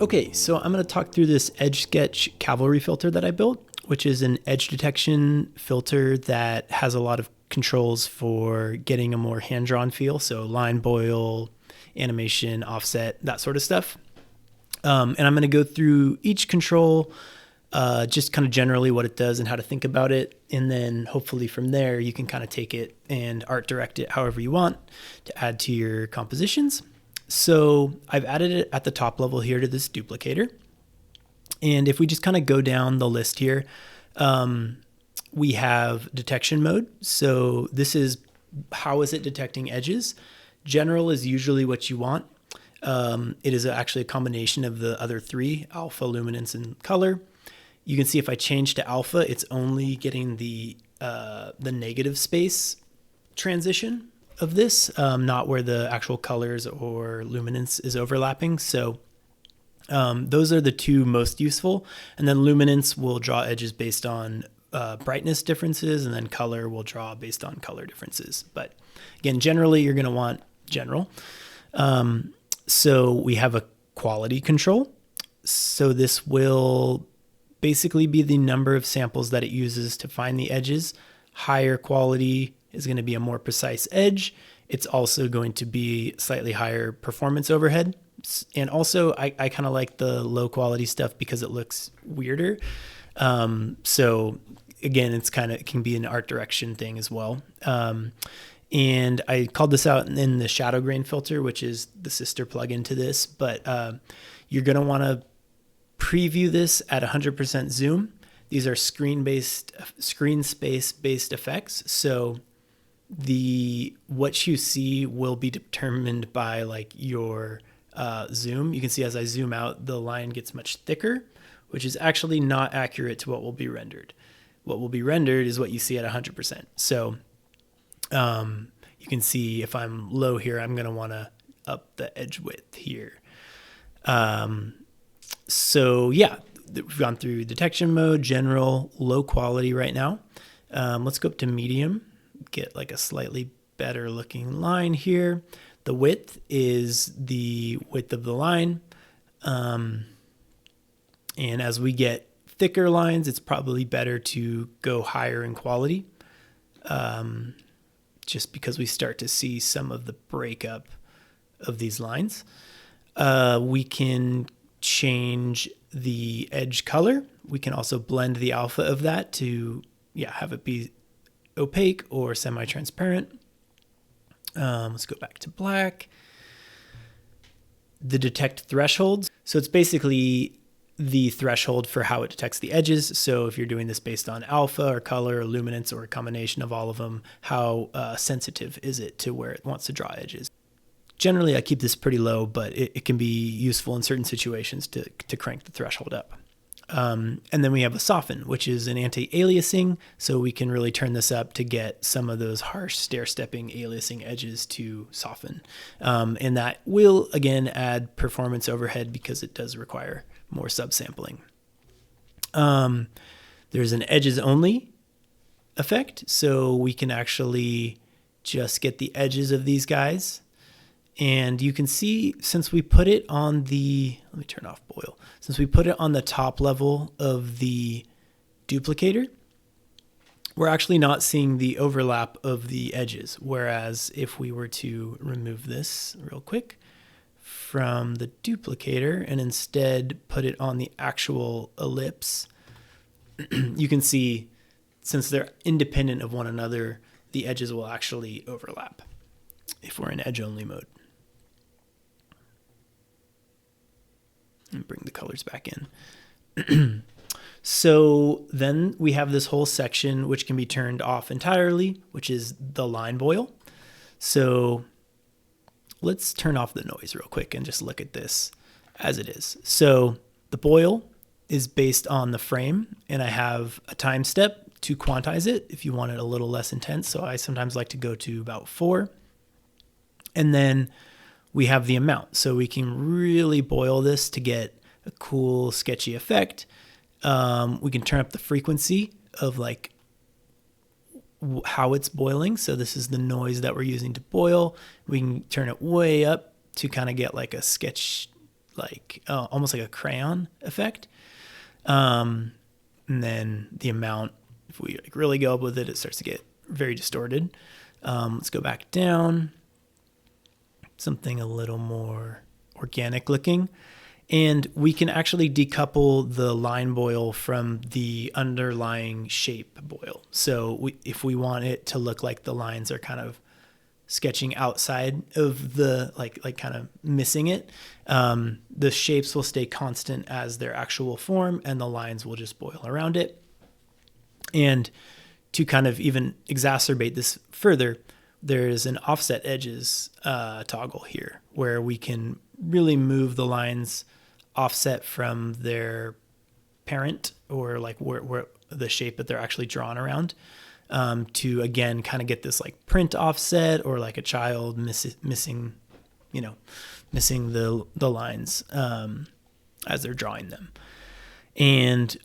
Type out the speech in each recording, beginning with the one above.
Okay, so I'm going to talk through this EdgeSketch Cavalry filter that I built, which is an edge detection filter that has a lot of controls for getting a more hand-drawn feel, so line boil, animation, offset, that sort of stuff. And I'm going to go through each control, just kind of generally what it does and how to think about it, and then hopefully from there you can kind of take it and art direct it however you want to add to your compositions. So I've added it at the top level here to this duplicator. And if we just kind of go down the list here, we have detection mode. So this is how is it detecting edges. General is usually what you want. It is actually a combination of the other three, alpha, luminance, and color. You can see if I change to alpha, it's only getting the negative space transition of this, not where the actual colors or luminance is overlapping. So those are the two most useful. And then luminance will draw edges based on brightness differences, and then color will draw based on color differences. But again, generally you're going to want general. So we have a quality control. So this will basically be the number of samples that it uses to find the edges. Higher quality is going to be a more precise edge. It's also going to be slightly higher performance overhead. And also I kind of like the low quality stuff because it looks weirder. So again, it can be an art direction thing as well. And I called this out in the shadow grain filter, which is the sister plugin to this, but you're going to want to preview this at 100% zoom. These are screen space based effects. So what you see will be determined by like your zoom. You can see as I zoom out, the line gets much thicker, which is actually not accurate to what will be rendered. What will be rendered is what you see at 100%. So you can see if I'm low here, I'm going to want to up the edge width here. So yeah, we've gone through detection mode, general, low quality right now. Let's go up to medium, get like a slightly better looking line here. The width is the width of the line. And as we get thicker lines, it's probably better to go higher in quality. Just because we start to see some of the breakup of these lines. We can change the edge color. We can also blend the alpha of that to have it be opaque or semi-transparent. Let's go back to black. The detect thresholds. So it's basically the threshold for how it detects the edges. So if you're doing this based on alpha or color or luminance or a combination of all of them, how sensitive is it to where it wants to draw edges? Generally, I keep this pretty low, but it can be useful in certain situations to crank the threshold up. And then we have a soften, which is an anti-aliasing. So we can really turn this up to get some of those harsh stair-stepping aliasing edges to soften. And that will, again, add performance overhead because it does require more subsampling. There's an edges only effect. So we can actually just get the edges of these guys. And you can see since we put it on let me turn off boil. Since we put it on the top level of the duplicator, we're actually not seeing the overlap of the edges. Whereas if we were to remove this real quick from the duplicator and instead put it on the actual ellipse, you can see since they're independent of one another, the edges will actually overlap if we're in edge only mode. And bring the colors back in. So then we have this whole section which can be turned off entirely, which is the line boil. So let's turn off the noise real quick and just look at this as it is. So the boil is based on the frame, and I have a time step to quantize it if you want it a little less intense. So I sometimes like to go to about 4. And then we have the amount. So we can really boil this to get a cool, sketchy effect. We can turn up the frequency of like how it's boiling. So this is the noise that we're using to boil. We can turn it way up to kind of get like a sketch, like almost like a crayon effect. And then the amount, if we like really go up with it, it starts to get very distorted. Let's go back down. Something a little more organic looking. And we can actually decouple the line boil from the underlying shape boil. So if we want it to look like the lines are kind of sketching outside of the, like kind of missing it, the shapes will stay constant as their actual form and the lines will just boil around it. And to kind of even exacerbate this further, there's an offset edges toggle here where we can really move the lines offset from their parent, or like where the shape that they're actually drawn around, to again kind of get this like print offset, or like a child missing the lines as they're drawing them. And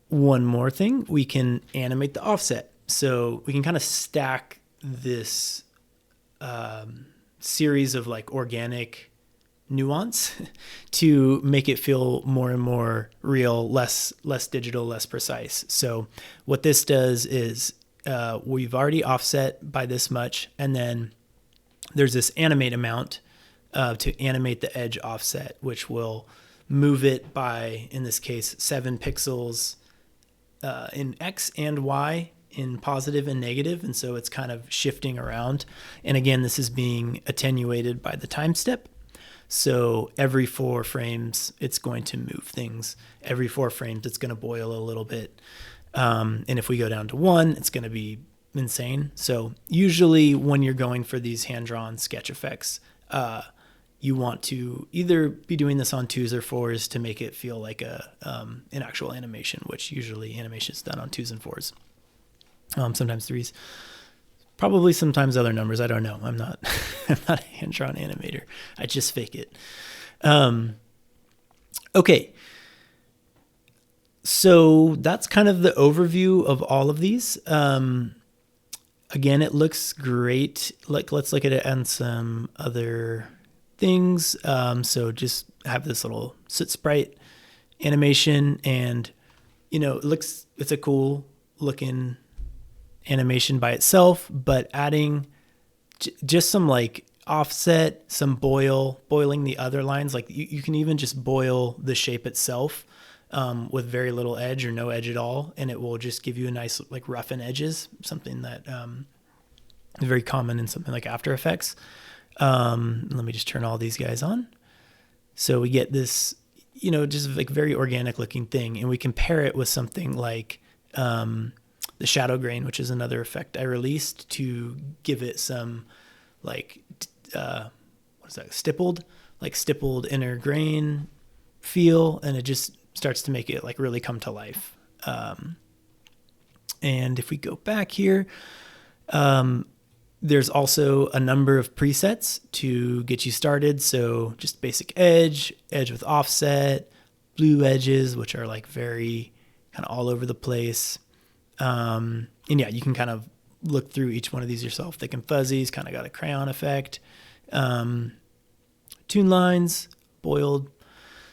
one more thing, we can animate the offset. So we can kind of stack this series of like organic nuance to make it feel more and more real, less digital, less precise. So what this does is we've already offset by this much, and then there's this animate amount to animate the edge offset, which will move it by, in this case, 7 pixels in X and Y, in positive and negative, and so it's kind of shifting around. And again, this is being attenuated by the time step. So every 4 frames, it's going to move things. Every 4 frames, it's going to boil a little bit. And if we go down to 1, it's going to be insane. So usually when you're going for these hand-drawn sketch effects, you want to either be doing this on 2s or 4s to make it feel like an actual animation, which usually animation is done on 2s and 4s. Sometimes 3s, probably sometimes other numbers. I don't know. I'm not a hand-drawn animator. I just fake it. Okay. So that's kind of the overview of all of these. Again, it looks great. Like, let's look at it and some other things. So just have this little soot sprite animation, and it's a cool looking animation by itself, but adding just some like offset, some boiling the other lines. Like you can even just boil the shape itself with very little edge or no edge at all, and it will just give you a nice like roughen edges, something that is very common in something like After Effects. Let me just turn all these guys on. So we get this, just like very organic looking thing, and we can pair it with something like the shadow grain, which is another effect I released to give it some like stippled inner grain feel, and it just starts to make it like really come to life. And if we go back here, there's also a number of presets to get you started. So just basic edge with offset, blue edges, which are like very kind of all over the place. And yeah, you can kind of look through each one of these yourself. Thick and fuzzies, kind of got a crayon effect. Tune lines, boiled.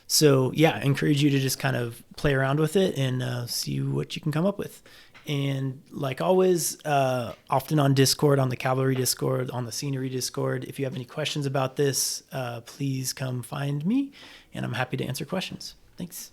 So yeah, I encourage you to just kind of play around with it and see what you can come up with. And like always, often on Discord, on the Cavlary Discord, on the Scenery Discord, if you have any questions about this, please come find me, and I'm happy to answer questions. Thanks.